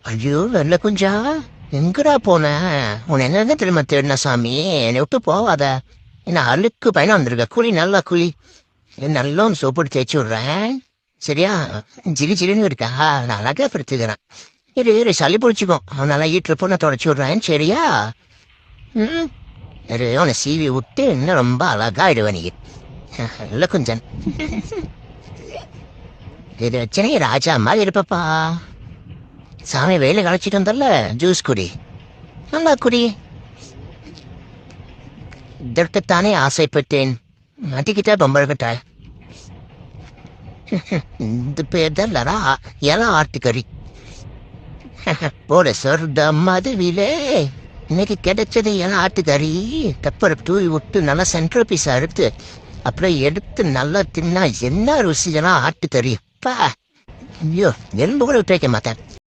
ஐயோ வெள்ள குஞ்சா, எங்கடா போன? உன்னை என்ன தெரியுமா தேடின சாமி, என்னை விட்டு போவாத. என்ன அழுக்கு பயணம் வந்திருக்க, குழி நல்லா குழி. நல்லா ஒன்று சோப்பு தேய்ச்சி விட்றேன், சரியா? ஜிலி ஜிலின்னு இருக்கா, நான் அழகா படுத்துக்கிறேன். இரு சளி பிடிச்சிக்கும், அவனால ஈட்டுறப்போ நான் தொடச்சி விட்றேன், சரியா? ம், இரு உன்னை சீவி விட்டு இன்னும் ரொம்ப அழகாயிடுவேன் நீ. நல்ல குஞ்சன். இது வச்சனே ராஜா மாதிரி இருப்பப்பா. சாமி வெயில களைச்சிட்டு வந்தல, ஜூஸ் குடி, நல்லா குடி. இதற்குத்தானே ஆசைப்பட்டேன், மாட்டிக்கிட்டா பொம்பளை. இந்த பேர் தான் லரா, எல்லாம் ஆட்டுக்கறி. போட சொர்த மதுவிலே இன்னைக்கு கிடைச்சது எல்லாம் ஆட்டுக்கறி. பெப்பரை தூவி விட்டு நல்லா சென்ட்ரல் பீஸா எடுத்து அப்புறம் எடுத்து நல்லா தின்னா என்ன ருசி, எல்லாம் ஆட்டுக்கறி. பா, ஐயோ எலும்பு கூட விட்டு வைக்க மாட்டேன்.